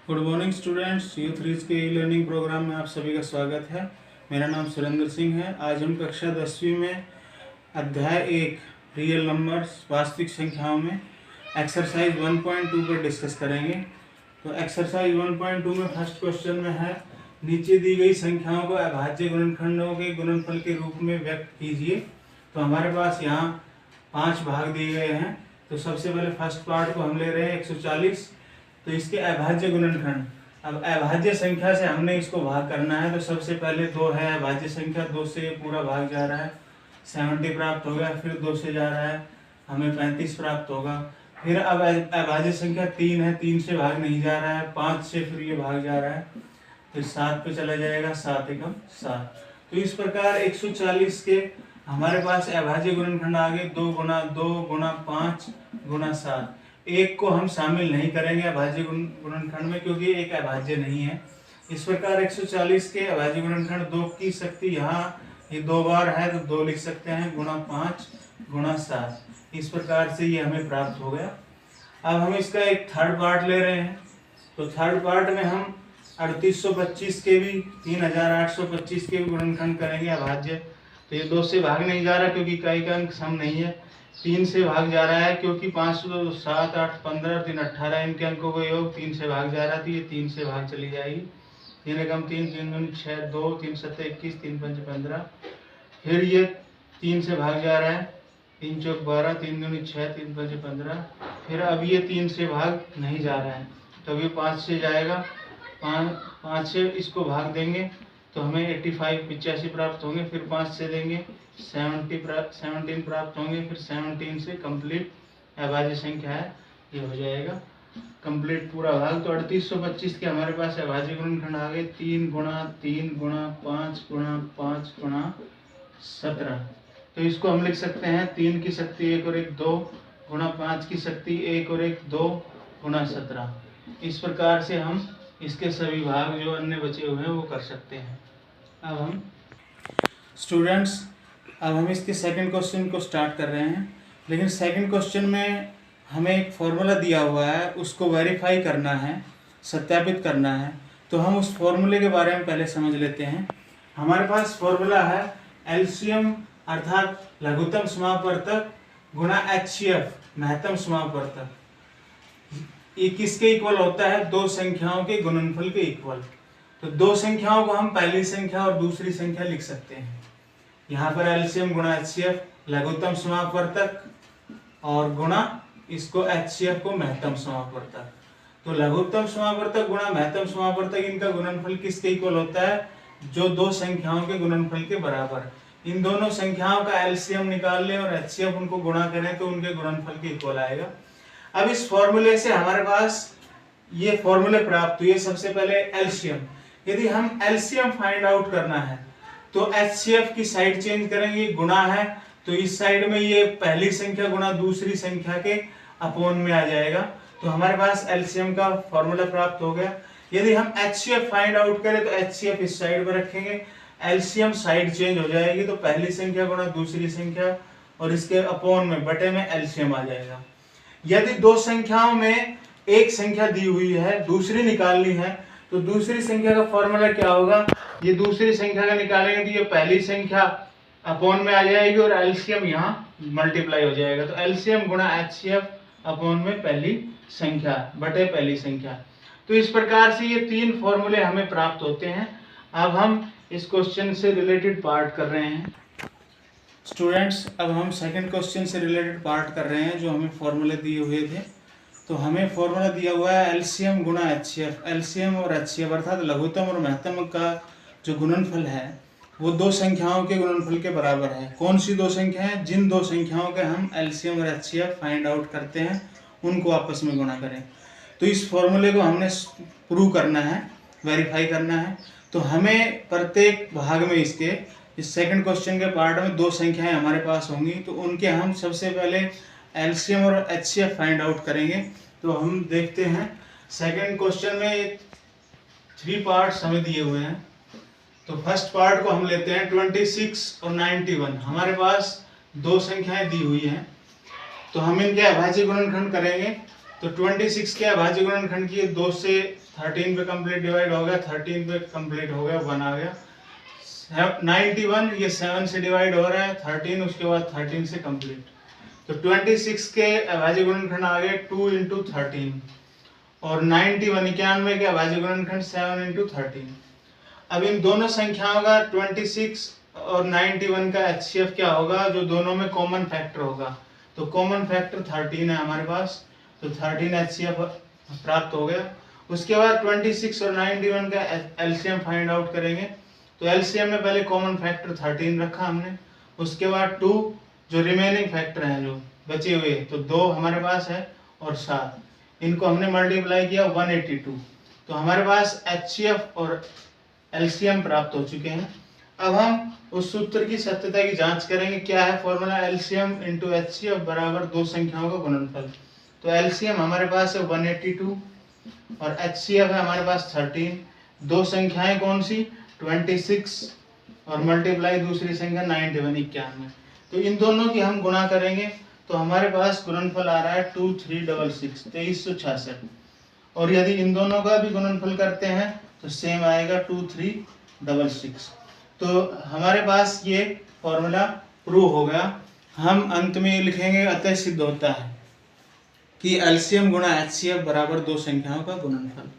Good morning students, youth reach के e learning programme में आप सभी का स्वागत है। मेरा नाम सुरेंद्र सिंह है। आज हम कक्षा 10वीं में अध्याय 1 रियल नंबर्स वास्तविक संख्याओं में एक्सरसाइज 1.2 पर डिस्कस करेंगे। तो एक्सरसाइज 1.2 में फर्स्ट क्वेश्चन में है, नीचे दी गई संख्याओं को अभाज्य गुणनखंडों के गुणनफल के रूप में व्यक्त कीजिए। तो हमारे पास यहाँ 5 भाग दिए गए हैं। तो सबसे पहले फर्स्ट पार्ट को हम ले रहे हैं 140। तो इसके अभाज्य गुणनखंड, अब अभाज्य संख्या से हमने इसको भाग करना है। तो सबसे पहले 2 है अभाज्य संख्या, 2 से पूरा भाग जा रहा है 70 प्राप्त होगा। फिर 2 से जा रहा है हमें 35 प्राप्त होगा। फिर अब अभाज्य संख्या 3 है, 3 से भाग नहीं जा रहा है, 5 से फिर ये भाग जा रहा है, फिर 7 पे चला जाएगा, 7 एकम 7। तो इस प्रकार 140 के हमारे पास अभाज्य गुणनखंड आ गए 2 गुना 2 गुना 5 गुना 7। एक को हम शामिल नहीं करेंगे अभाज्य गुणनखंड में क्योंकि एक अभाज्य नहीं है। इस प्रकार 140 के अभाज्य गुणनखंड 2 की शक्ति यहाँ ये 2 बार है तो 2 लिख सकते हैं, गुना 5 गुना 7। इस प्रकार से ये हमें प्राप्त हो गया। अब हम इसका एक थर्ड पार्ट ले रहे हैं। तो थर्ड पार्ट में हम 3825 के भी 3825 के भी गुणनखंड करेंगे अभाज्य। तो ये 2 से भाग नहीं जा रहा क्योंकि इकाई का अंक सम नहीं है। 3 से भाग जा रहा है क्योंकि 5 7 8 15 3 18 इनके अंकों का योग 3 से भाग जा रहा था, ये 3 से भाग चली जाएगी। 3 एकम 3 3 दूनी 6 2 3 7 21 3 5 15। फिर ये 3 से भाग जा रहा है 3 चौक 12 3 दूनी 6 3 5 15। फिर अब ये 3 से भाग नहीं जा रहा है तो अभी 5 से जाएगा, 5 से इसको भाग देंगे तो हमें 85 प्राप्त होंगे। फिर 5 से देंगे 17 प्राप्त होंगे। फिर 17 से कंप्लीट अभाज्य संख्या है, ये हो जाएगा कंप्लीट पूरा भाग। तो 3825 के हमारे पास अभाज्य गुणनखंड आ गए 3 गुणा 3 गुणा 5 गुणा 5 गुणा 17। तो इसको हम लिख सकते हैं 3 की शक्ति 1 और 1 2 गुणा 5 की शक्ति 1 और 1 2 गुणा 17। इस प्रकार से हम इसके सभी भाग जो अन्य बचे हुए हैं वो कर सकते हैं। अब हम स्टूडेंट्स इसके सेकंड क्वेश्चन को स्टार्ट कर रहे हैं। लेकिन सेकंड क्वेश्चन में हमें एक फॉर्मूला दिया हुआ है, उसको वेरीफाई करना है, सत्यापित करना है। तो हम उस फॉर्मूले के बारे में पहले समझ लेते हैं। हमारे पास फॉर्मूला है एलसीएम अर्थात लघुत्तम समापवर्तक गुणा एचसीएफ महत्तम समापवर्तक। ये किसके इक्वल होता है? 2 संख्याओं के गुणनफल के इक्वल। तो 2 संख्याओं को हम पहली संख्या और दूसरी संख्या लिख सकते हैं। यहाँ पर एलसीएम गुणा एचसीएफ लघुत्तम समापवर्तक और गुणा इसको एचसीएफ को महत्तम समापवर्तक। तो लघुत्तम समापवर्तक गुणा महत्तम समापवर्तक, इनका गुणनफल किसके इक्वल होता है? जो 2 संख्याओं के गुणनफल के बराबर। इन दोनों संख्याओं का एलसीएम निकाल लें और एचसीएफ उनको गुणा करें तो उनके गुणनफल के इक्वल आएगा। अब इस फॉर्मूले से हमारे पास ये फॉर्मूले प्राप्त हुए। सबसे पहले एलसीएम, यदि हम एलसीएम फाइंड आउट करना है तो एचसीएफ की साइड चेंज करेंगे, गुणा है तो इस साइड में ये पहली संख्या गुणा दूसरी संख्या के अपॉन में आ जाएगा। तो हमारे पास एलसीएम का फॉर्मूला प्राप्त हो गया। यदि हम एचसीएफ फाइंड आउट करें तो एचसीएफ इस साइड पर रखेंगे, एलसीएम साइड चेंज हो जाएगी तो पहली संख्या गुणा दूसरी संख्या और इसके अपॉन में बटे में एलसीएम आ जाएगा। यदि 2 संख्याओं में एक संख्या दी हुई है, दूसरी निकालनी है, तो दूसरी संख्या का फॉर्मूला क्या होगा? ये दूसरी संख्या का निकालेंगे तो ये पहली संख्या अपॉन में आ जाएगी और एलसीएम यहाँ मल्टीप्लाई हो जाएगा। तो एलसीएम गुणा एचसीएफ अपॉन में पहली संख्या बटे पहली संख्या। तो इस प्रकार से ये 3 फॉर्मूले हमें प्राप्त होते हैं। अब हम इस क्वेश्चन से रिलेटेड पार्ट कर रहे हैं। स्टूडेंट्स, अब हम सेकंड क्वेश्चन से रिलेटेड पार्ट कर रहे हैं जो हमें फॉर्मूले दिए हुए थे। तो हमें फॉर्मूला दिया हुआ है एलसीएम गुणा एचसीएफ। एलसीएम और एचसीएफ अर्थात लघुत्तम और महत्तम का जो गुणनफल है वो 2 संख्याओं के गुणनफल के बराबर है। कौन सी 2 संख्याएं? जिन 2 संख्याओं के हम एलसीएम और एचसीएफ फाइंड आउट करते हैं उनको आपस में गुणा करें। तो इस फॉर्मूले को हमने प्रूव करना है, वेरीफाई करना है। तो हमें प्रत्येक भाग में इसके इस सेकंड क्वेश्चन के पार्ट में 2 संख्याएं हमारे पास होंगी तो उनके हम सबसे पहले एलसीएम और एचसीएफ फाइंड आउट करेंगे। तो हम देखते हैं सेकंड क्वेश्चन में 3 पार्ट्स हमें दिए हुए हैं। तो फर्स्ट पार्ट को हम लेते हैं 26 और 91। हमारे पास 2 संख्याएं दी हुई हैं तो हम इनके अभाज्य गुणनखंड करेंगे। तो 26 के अभाज्य गुणनखंड की 2 से 13 पे कंप्लीट डिवाइड हो गया, 13 पे कंप्लीट हो गया, 1 आ गया। 91 ये 7 से डिवाइड हो रहा है, 13 उसके बाद 13 से कंप्लीट। तो 26 के अभाज्य गुणनखंड आ गए 2 × 13 और 91 के अभाज्य गुणनखंड 7 × 13। अब इन दोनों संख्याओं का 26 और 91 का HCF क्या होगा, जो दोनों में कॉमन फैक्टर होगा। तो कॉमन फैक्टर 13 है हमारे पास, तो 13 HCF प्राप्त हो गया। उसके बाद 26 और 91 का LCM फाइंड आउट करेंगे। तो LCM में पहले कॉमन फैक्टर 13 रखा हमने, उसके बाद 2 जो रिमेनिंग फैक्टर हैं जो बचे हुए, तो 2 हमारे पास है और 7, इनको हमने मल्टीप्लाई किया 182। तो हमारे पास HCF और LCM प्राप्त हो चुके हैं। अब हम उस सूत्र की सत्यता की जांच करेंगे। क्या है फॉर्मूला? LCM × HCF बराबर दो संख्याओं का गुणनफल। तो LCM हमारे पास है 182 और HCF है हमारे पास 13। दो संख्याएं कौन सी? 26 और मल्टीप्लाई दूसरी संख्या 91। तो इन दोनों की हम गुणा करेंगे तो हमारे पास गुणनफल आ रहा है 2366 2366। और यदि इन दोनों का भी गुणनफल करते हैं तो सेम आएगा 2366। तो हमारे पास ये फॉर्मूला प्रूव हो गया। हम अंत में लिखेंगे अतः सिद्ध होता है कि LCM × HCF बराबर दो संख्याओं का गुणनफल।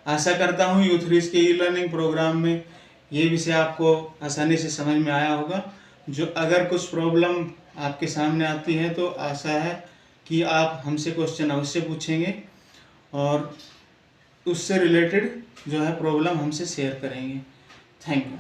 आशा करता हूँ U3 के ई-लर्निंग प्रोग्राम में ये विषय आपको आसानी से समझ में आया होगा। जो अगर कुछ प्रॉब्लम आपके सामने आती है तो आशा है कि आप हमसे क्वेश्चन अवश्य पूछेंगे और उससे रिलेटेड जो है प्रॉब्लम हमसे शेयर करेंगे। Thank you.